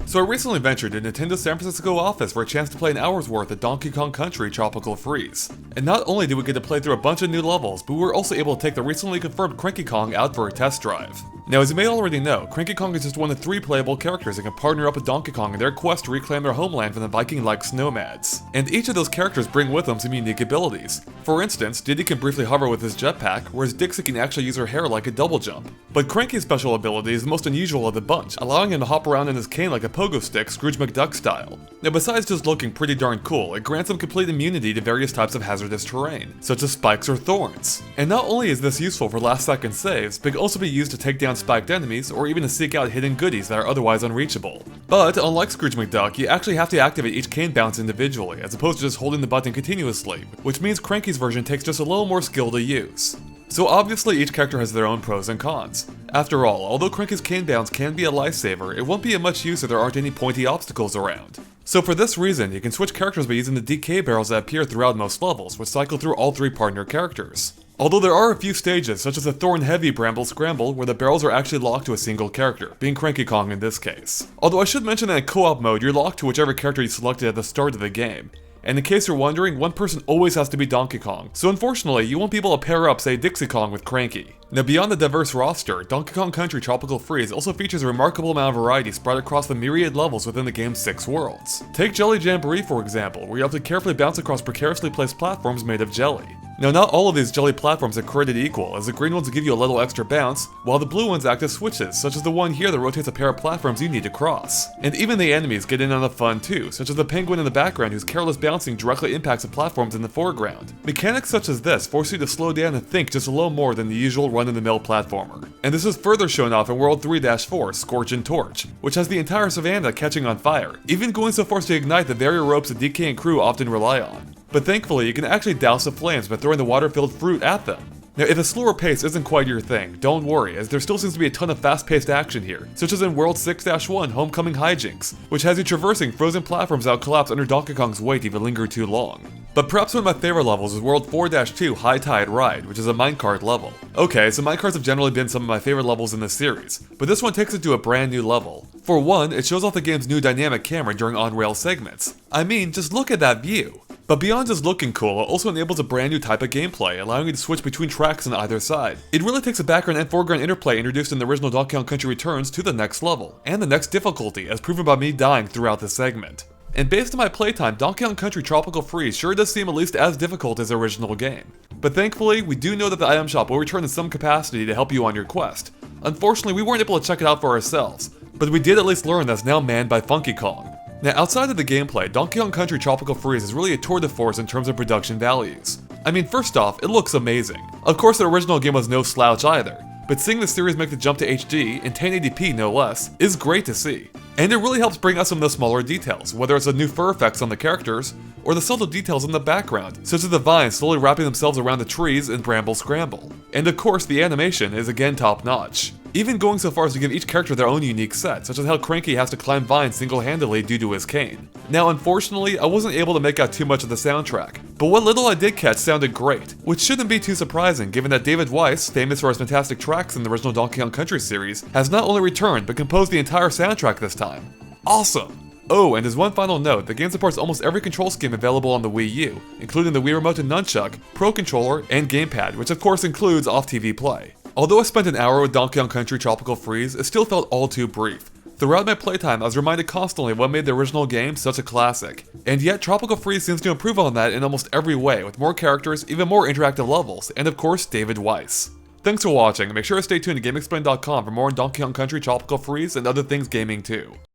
So I recently ventured to Nintendo's San Francisco office for a chance to play an hour's worth of Donkey Kong Country Tropical Freeze. And not only did we get to play through a bunch of new levels, but we were also able to take the recently confirmed Cranky Kong out for a test drive. Now, as you may already know, Cranky Kong is just one of 3 playable characters that can partner up with Donkey Kong in their quest to reclaim their homeland from the Viking-like Snowmads. And each of those characters bring with them some unique abilities. For instance, Diddy can briefly hover with his jetpack, whereas Dixie can actually use her hair like a double jump. But Cranky's special ability is the most unusual of the bunch, allowing him to hop around in his cane like a pogo stick, Scrooge McDuck style. Now, besides just looking pretty darn cool, it grants him complete immunity to various types of hazardous terrain, such as spikes or thorns. And not only is this useful for last-second saves, but it can also be used to take down spiked enemies, or even to seek out hidden goodies that are otherwise unreachable. But, unlike Scrooge McDuck, you actually have to activate each cane bounce individually, as opposed to just holding the button continuously, which means Cranky's version takes just a little more skill to use. So obviously each character has their own pros and cons. After all, although Cranky's cane bounce can be a lifesaver, it won't be of much use if there aren't any pointy obstacles around. So for this reason, you can switch characters by using the DK barrels that appear throughout most levels, which cycle through all 3 partner characters. Although there are a few stages, such as the Thorn-Heavy Bramble Scramble, where the barrels are actually locked to a single character, being Cranky Kong in this case. Although I should mention that in co-op mode, you're locked to whichever character you selected at the start of the game. And in case you're wondering, one person always has to be Donkey Kong, so unfortunately, you won't be able to pair up, say, Dixie Kong with Cranky. Now, beyond the diverse roster, Donkey Kong Country Tropical Freeze also features a remarkable amount of variety spread across the myriad levels within the game's 6 worlds. Take Jelly Jamboree, for example, where you have to carefully bounce across precariously placed platforms made of jelly. Now, not all of these jelly platforms are created equal, as the green ones give you a little extra bounce, while the blue ones act as switches, such as the one here that rotates a pair of platforms you need to cross. And even the enemies get in on the fun too, such as the penguin in the background whose careless bouncing directly impacts the platforms in the foreground. Mechanics such as this force you to slow down and think just a little more than the usual run-of-the-mill platformer. And this is further shown off in World 3-4, Scorch and Torch, which has the entire savannah catching on fire, even going so far as to ignite the very ropes that DK and crew often rely on. But thankfully, you can actually douse the flames by throwing the water-filled fruit at them. Now, if a slower pace isn't quite your thing, don't worry, as there still seems to be a ton of fast-paced action here, such as in World 6-1 Homecoming Hijinks, which has you traversing frozen platforms that will collapse under Donkey Kong's weight if you linger too long. But perhaps one of my favorite levels is World 4-2 High Tide Ride, which is a minecart level. Okay, so minecarts have generally been some of my favorite levels in this series, but this one takes it to a brand new level. For one, it shows off the game's new dynamic camera during on-rail segments. I mean, just look at that view! But beyond just looking cool, it also enables a brand new type of gameplay, allowing you to switch between tracks on either side. It really takes the background and foreground interplay introduced in the original Donkey Kong Country Returns to the next level, and the next difficulty, as proven by me dying throughout the segment. And based on my playtime, Donkey Kong Country Tropical Freeze sure does seem at least as difficult as the original game. But thankfully, we do know that the item shop will return in some capacity to help you on your quest. Unfortunately, we weren't able to check it out for ourselves, but we did at least learn that it's now manned by Funky Kong. Now, outside of the gameplay, Donkey Kong Country Tropical Freeze is really a tour de force in terms of production values. I mean, first off, it looks amazing. Of course, the original game was no slouch either, but seeing the series make the jump to HD, in 1080p no less, is great to see. And it really helps bring out some of the smaller details, whether it's the new fur effects on the characters, or the subtle details in the background, such as the vines slowly wrapping themselves around the trees in Bramble Scramble. And of course, the animation is again top-notch. Even going so far as to give each character their own unique set, such as how Cranky has to climb vines single-handedly due to his cane. Now, unfortunately, I wasn't able to make out too much of the soundtrack, but what little I did catch sounded great, which shouldn't be too surprising given that David Weiss, famous for his fantastic tracks in the original Donkey Kong Country series, has not only returned, but composed the entire soundtrack this time. Awesome! Oh, and as one final note, the game supports almost every control scheme available on the Wii U, including the Wii Remote and Nunchuck, Pro Controller, and Gamepad, which of course includes off-TV play. Although I spent an hour with Donkey Kong Country Tropical Freeze, it still felt all too brief. Throughout my playtime, I was reminded constantly of what made the original game such a classic. And yet, Tropical Freeze seems to improve on that in almost every way, with more characters, even more interactive levels, and of course, David Weiss. Thanks for watching, and make sure to stay tuned to GameXplain.com for more on Donkey Kong Country Tropical Freeze and other things gaming too.